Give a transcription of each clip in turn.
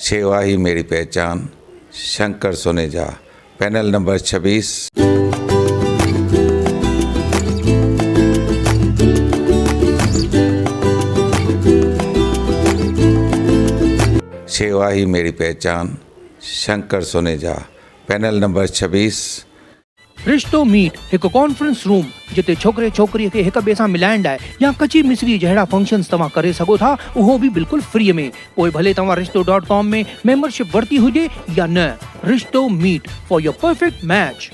सेवा ही मेरी पहचान, शंकर सोनेजा, पैनल नंबर 26। सेवा ही मेरी पहचान, शंकर सोनेजा, पैनल नंबर 26। रिश्तो मीट एक कॉन्फ्रेंस रूम जिते छोकरे छोकरी के एक बे सां मिलाइण लाइ या कची मिसरी जहिड़ा फंक्शन्स तव्हां करे सघो था, उहो भी बिल्कुल फ्री में। पोइ भले तव्हां रिश्तो.com में मेंबरशिप वरती हुजे या न। रिश्तो meet for your perfect match.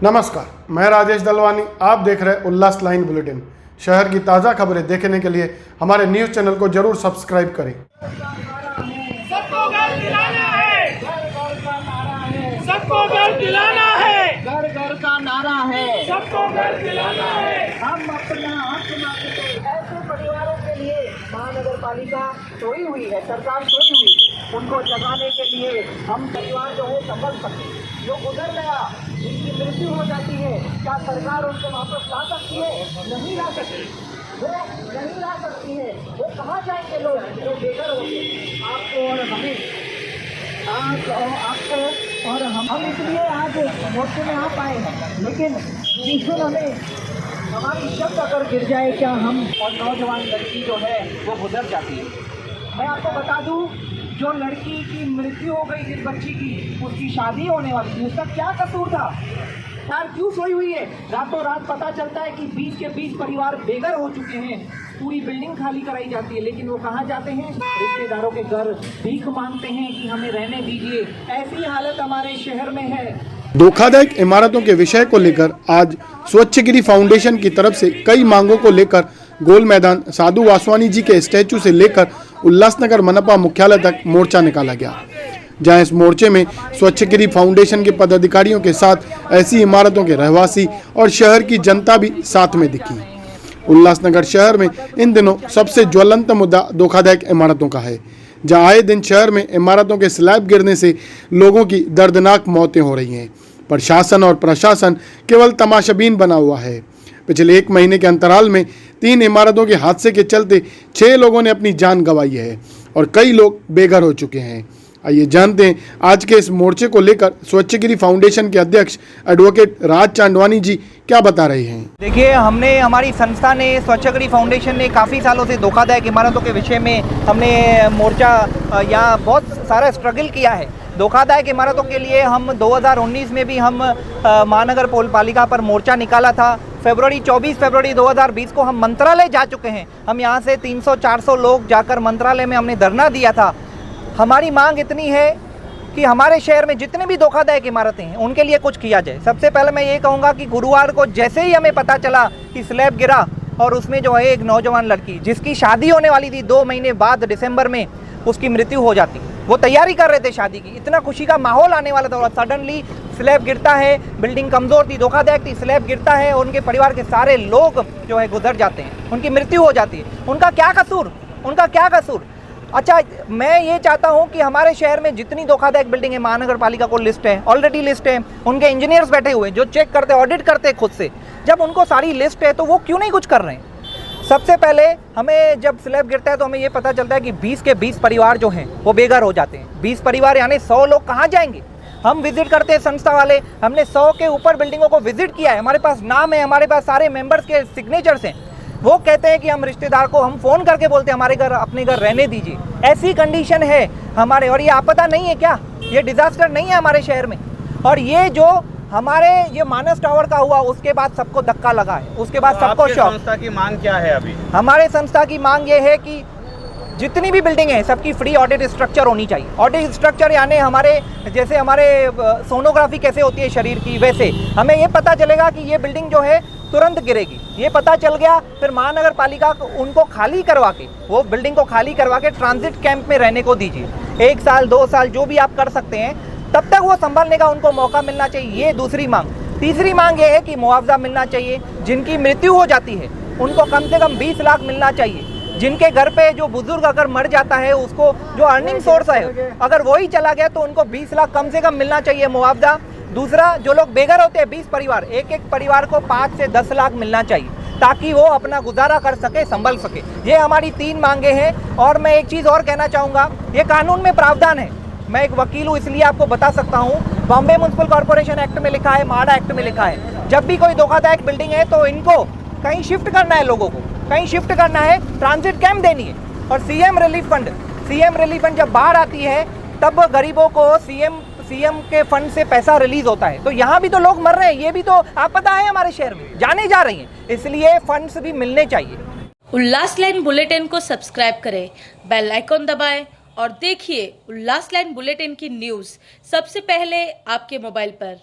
नमस्कार, मैं राजेश दलवानी। आप देख रहे उल्लास लाइन बुलेटिन। शहर की ताज़ा खबरें देखने के लिए हमारे न्यूज़ चैनल को जरूर सब्सक्राइब करें। सबको घर दिलाना है, सबको घर दिलाना है, घर घर का नारा है, सबको घर दिलाना है। हम अपना हक मांगते हैं। ऐसे परिवारों के लिए महानगर पालिका सोई हुई है, सरकार सोई हुई है। उनको जगाने के लिए हम परिवार जो है संभल सकते। जो गुजर गया, जिनकी मृत्यु हो जाती है, क्या सरकार उनको वापस ला सकती है? नहीं ला सकती, वो नहीं ला सकती है। वो कहाँ जाएंगे लोग जो बेघर होंगे? आपको और हमें, आपको और हम इसलिए आज मोर्चे में आ पाए हैं। लेकिन जिस हमें हमारी शब्द अगर गिर जाए, क्या हम और नौजवान लड़की जो है वो गुजर जाती है। मैं आपको बता दूं, जो लड़की की मृत्यु हो गई, जिस बच्ची की, उसकी शादी होने वाली थी, उसका क्या कसूर था? यार क्यों सोई हुई है? रातों रात पता चलता है कि 20 के 20 परिवार बेघर हो चुके हैं। पूरी बिल्डिंग खाली कराई जाती है, लेकिन वो कहाँ जाते हैं? रिश्तेदारों के घर भीख मांगते हैं कि हमें रहने दीजिए। ऐसी हालत हमारे शहर में है। धोखाधयक इमारतों के विषय को लेकर आज स्वच्छगिरी फाउंडेशन की तरफ से कई मांगों को लेकर गोल मैदान साधु वासवानी जी के स्टैचू से लेकर उल्लासनगर मनपा मुख्यालय तक मोर्चा निकाला गया, जहां इस मोर्चे में स्वच्छगिरी फाउंडेशन के पदाधिकारियों के साथ ऐसी इमारतों के रहवासी और शहर की जनता भी साथ में दिखी। उल्लासनगर शहर में इन दिनों सबसे ज्वलंत मुद्दा धोखाधयक इमारतों का है, जहां आए दिन शहर में इमारतों के स्लैब गिरने से लोगों की दर्दनाक मौतें हो रही हैं। प्रशासन और प्रशासन केवल तमाशाबीन बना हुआ है। पिछले 1 महीने के अंतराल में 3 इमारतों के हादसे के चलते 6 लोगों ने अपनी जान गंवाई है और कई लोग बेघर हो चुके हैं। आइए जानते हैं आज के इस मोर्चे को लेकर स्वच्छगिरी फाउंडेशन के अध्यक्ष एडवोकेट राज चांदवानी जी क्या बता रहे हैं। देखिए, हमारी संस्था ने, स्वच्छगिरी फाउंडेशन ने काफ़ी सालों से धोखाधयक इमारतों के विषय में हमने मोर्चा या बहुत सारा स्ट्रगल किया है। धोखाधयक इमारतों के लिए हम 2019 में भी हम महानगर पालिका पर मोर्चा निकाला था। 24 फरवरी 2020 को हम मंत्रालय जा चुके हैं। हम यहाँ से 300-400 लोग जाकर मंत्रालय में हमने धरना दिया था। हमारी मांग इतनी है कि हमारे शहर में जितने भी धोखाधयक इमारतें हैं उनके लिए कुछ किया जाए। सबसे पहले मैं ये कहूँगा कि गुरुवार को जैसे ही हमें पता चला कि स्लैब गिरा और उसमें जो है एक नौजवान लड़की जिसकी शादी होने वाली थी 2 महीने बाद दिसंबर में, उसकी मृत्यु हो जाती। वो तैयारी कर रहे थे शादी की, इतना खुशी का माहौल आने वाला था और सडनली स्लैब गिरता है। बिल्डिंग कमज़ोर थी, धोखाधयक थी, स्लैब गिरता है और उनके परिवार के सारे लोग जो है गुजर जाते हैं, उनकी मृत्यु हो जाती है। उनका क्या कसूर? उनका क्या कसूर? अच्छा, मैं ये चाहता हूँ कि हमारे शहर में जितनी धोखाधयक बिल्डिंग है, महानगर पालिका को लिस्ट है, ऑलरेडी लिस्ट है, उनके इंजीनियर्स बैठे हुए हैं जो चेक करते, ऑडिट करते खुद से। जब उनको सारी लिस्ट है तो वो क्यों नहीं कुछ कर रहे हैं? सबसे पहले हमें जब स्लैब गिरता है तो हमें ये पता चलता है कि 20 के 20 परिवार जो हैं वो बेघर हो जाते हैं। 20 परिवार यानी 100 लोग कहाँ जाएंगे? हम विजिट करते हैं संस्था वाले, हमने 100 के ऊपर बिल्डिंगों को विजिट किया है। हमारे पास नाम है, हमारे पास सारे मेंबर्स के सिग्नेचर्स हैं। वो कहते हैं कि हम रिश्तेदार को हम फ़ोन करके बोलते हैं हमारे घर, अपने घर रहने दीजिए। ऐसी कंडीशन है हमारे। और ये आपदा नहीं है क्या? ये डिज़ास्टर नहीं है हमारे शहर में? और ये जो हमारे ये मानस टावर का हुआ, उसके बाद सबको धक्का लगा है, उसके बाद सबको शॉक। संस्था की मांग क्या है अभी? हमारे संस्था की मांग ये है कि जितनी भी बिल्डिंग है सबकी फ्री ऑडिट स्ट्रक्चर होनी चाहिए। ऑडिट स्ट्रक्चर यानी हमारे जैसे हमारे सोनोग्राफी कैसे होती है शरीर की, वैसे हमें ये पता चलेगा कि ये बिल्डिंग जो है तुरंत गिरेगी। ये पता चल गया, फिर महानगर पालिका उनको खाली करवा के, वो बिल्डिंग को खाली करवा के ट्रांजिट कैंप में रहने को दीजिए। 1 साल 2 साल जो भी आप कर सकते हैं, तब तक वो संभालने का उनको मौका मिलना चाहिए। ये दूसरी मांग। तीसरी मांग ये है कि मुआवजा मिलना चाहिए। जिनकी मृत्यु हो जाती है उनको कम से कम 20 लाख मिलना चाहिए। जिनके घर पे जो बुजुर्ग अगर मर जाता है, उसको जो अर्निंग सोर्स है अगर वही चला गया तो उनको 20 लाख कम से कम मिलना चाहिए मुआवजा। दूसरा, जो लोग बेघर होते हैं 20 परिवार, एक एक परिवार को 5 से 10 लाख मिलना चाहिए। ताकि वो अपना गुजारा कर सके, संभल सके। ये हमारी 3 मांगे हैं। और मैं एक चीज़ और कहना चाहूँगा, ये कानून में प्रावधान है। मैं एक वकील हूँ इसलिए आपको बता सकता हूँ, बॉम्बे म्युनिसिपल कॉर्पोरेशन एक्ट में लिखा है, माडा एक्ट में लिखा है, जब भी कोई धोखादायक बिल्डिंग है तो इनको कहीं शिफ्ट करना है, लोगों को कहीं शिफ्ट करना है, ट्रांजिट कैंप देनी है। और सीएम रिलीफ फंड जब बाढ़ आती है तब गरीबों को सीएम के फंड से पैसा रिलीज होता है। तो यहाँ भी तो लोग मर रहे हैं, ये भी तो आपदा है हमारे शहर में, जाने जा रही हैं, इसलिए फंड्स भी मिलने चाहिए। उल्लास लाइन बुलेटिन को सब्सक्राइब करें, बेल आइकॉन दबाएं और देखिए उल्लास लाइन बुलेटिन की न्यूज़ सबसे पहले आपके मोबाइल पर।